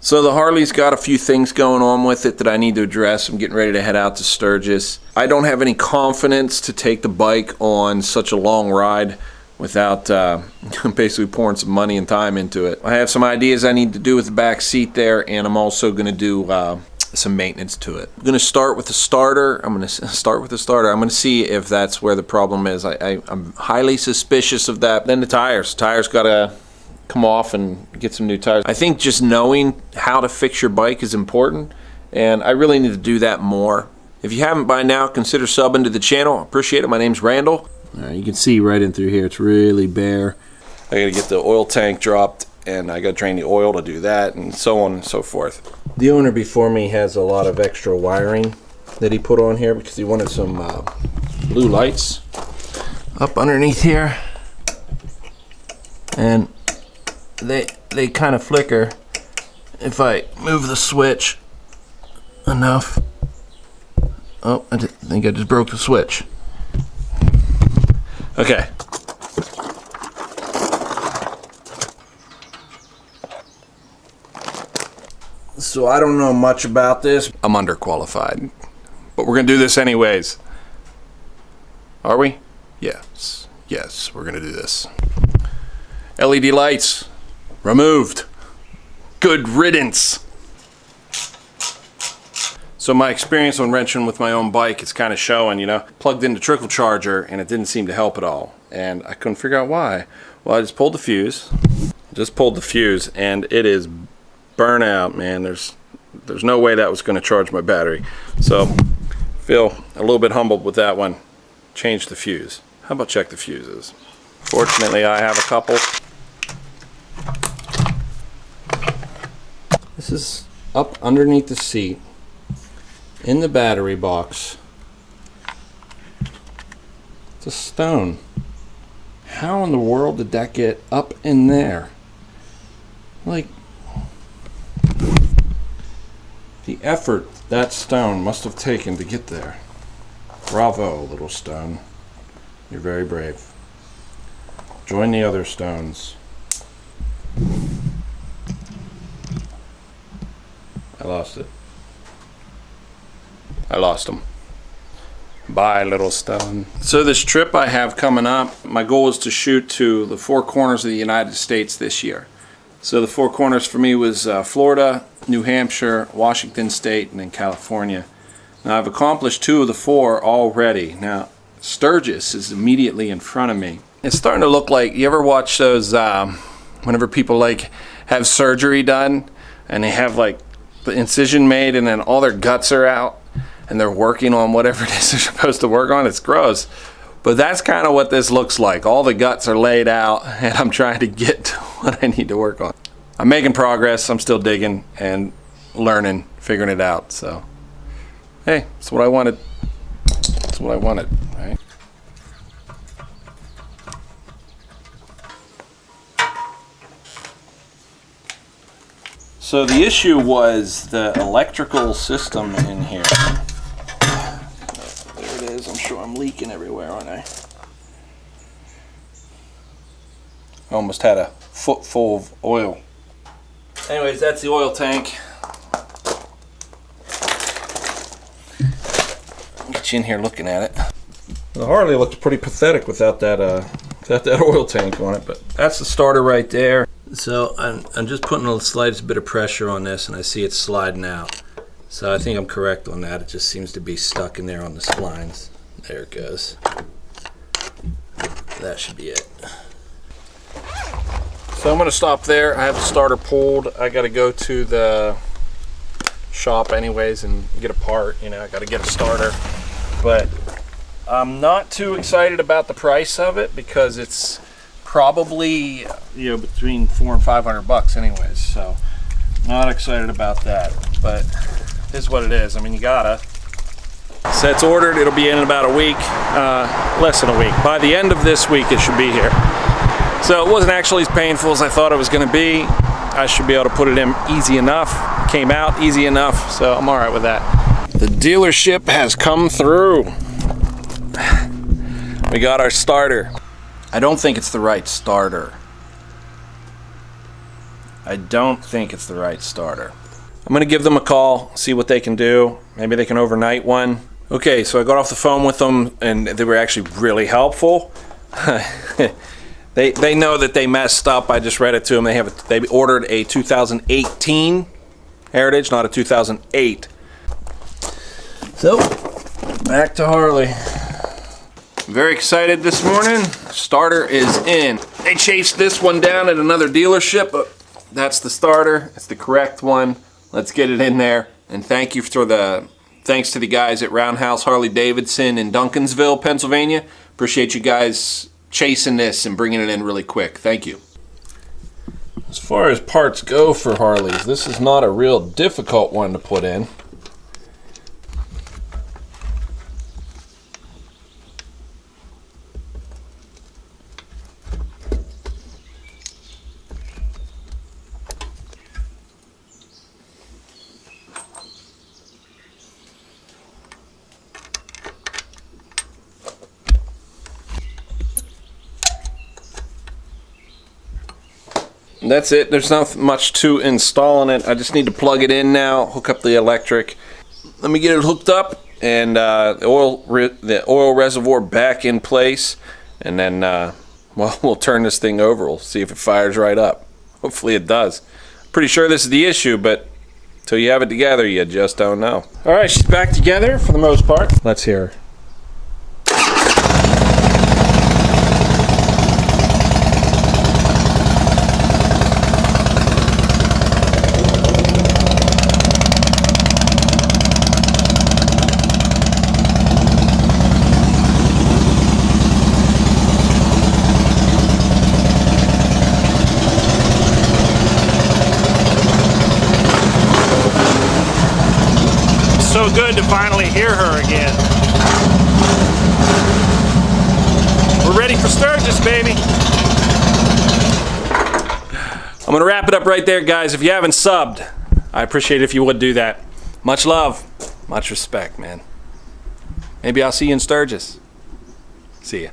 So the Harley's got a few things going on with it that I need to address. I'm getting ready to head out to Sturgis. I don't have any confidence to take the bike on such a long ride without basically pouring some money and time into it. I have some ideas I need to do with the back seat there, and I'm also going to do some maintenance to it. I'm going to start with the starter. I'm going to see if that's where the problem is. I'm highly suspicious of that. Then the tires. Tires got to come off and get some new tires. I think just knowing how to fix your bike is important, and I really need to do that more. If you haven't by now, consider subbing to the channel. I appreciate it. My name's Randall. You can see right in through here, it's really bare. I gotta get the oil tank dropped, and I gotta drain the oil to do that, and so on and so forth. The owner before me has a lot of extra wiring that he put on here because he wanted some blue lights up underneath here, and they kind of flicker if I move the switch enough. Oh, I think I just broke the switch. Okay. So I don't know much about this. I'm underqualified, but we're gonna do this anyways. Are we? Yes, we're gonna do this. LED lights removed. Good riddance. So my experience on wrenching with my own bike is kind of showing, you know. Plugged in the trickle charger and it didn't seem to help at all. And I couldn't figure out why. Well, I just pulled the fuse. And it is burnt out, man. There's no way that was gonna charge my battery. So feel a little bit humbled with that one. Change the fuse. How about check the fuses? Fortunately, I have a couple. This is up underneath the seat in the battery box. It's a stone. How in the world did that get up in there? Like, the effort that stone must have taken to get there. Bravo, little stone. You're very brave. Join the other stones. I lost it. I lost them. Bye, little stone. So this trip I have coming up, my goal is to shoot to the four corners of the United States this year. So the four corners for me was Florida, New Hampshire, Washington State, and then California. Now I've accomplished 2 of the 4 already. Now Sturgis is immediately in front of me. It's starting to look like, you ever watch those, whenever people like have surgery done and they have like the incision made and then all their guts are out and they're working on whatever it is they're supposed to work on. It's gross. But that's kind of what this looks like. All the guts are laid out and I'm trying to get to what I need to work on. I'm making progress. I'm still digging and learning, figuring it out. So, hey, that's what I wanted. That's what I wanted, right? So the issue was the electrical system in here. There it is. I'm sure I'm leaking everywhere, aren't I? I almost had a foot full of oil. Anyways, that's the oil tank. I'll get you in here looking at it. The Harley looks pretty pathetic without that oil tank on it, but that's the starter right there. So I'm just putting the slightest bit of pressure on this and I see it sliding out. So I think I'm correct on that. It just seems to be stuck in there on the splines. There it goes. That should be it. So I'm gonna stop there. I have the starter pulled. I gotta go to the shop anyways and get a part. You know, I gotta get a starter. But I'm not too excited about the price of it because it's probably, you know, between $400 and $500 anyways, so not excited about that, but it is what it is. I mean, you gotta. So it's ordered. It'll be in about a week, less than a week. By the end of this week, it should be here. So it wasn't actually as painful as I thought it was going to be. I should be able to put it in easy enough. Came out easy enough, so I'm all right with that. The dealership has come through. We got our starter. I don't think it's the right starter. I don't think it's the right starter. I'm gonna give them a call, see what they can do. Maybe they can overnight one. Okay, so I got off the phone with them, and they were actually really helpful. They know that they messed up. I just read it to them. They ordered a 2018 Heritage, not a 2008. So, back to Harley. Very excited this morning. Starter is in. They chased this one down at another dealership, but that's the starter. It's the correct one. Let's get it in there. And thanks to the guys at Roundhouse Harley Davidson in Duncansville, Pennsylvania. Appreciate you guys chasing this and bringing it in really quick. Thank you. As far as parts go for Harleys, this is not a real difficult one to put in. That's it. There's not much to installing it. I just need to plug it in now, hook up the electric. Let me get it hooked up and the oil reservoir back in place, and then well, we'll turn this thing over. We'll see if it fires right up. Hopefully it does. Pretty sure this is the issue, but until you have it together, you just don't know. All right, she's back together for the most part. Let's hear her. So good to finally hear her again. We're ready for Sturgis, baby. I'm gonna wrap it up right there, guys. If you haven't subbed, I appreciate it if you would do that. Much love, much respect, man. Maybe I'll see you in Sturgis. See ya.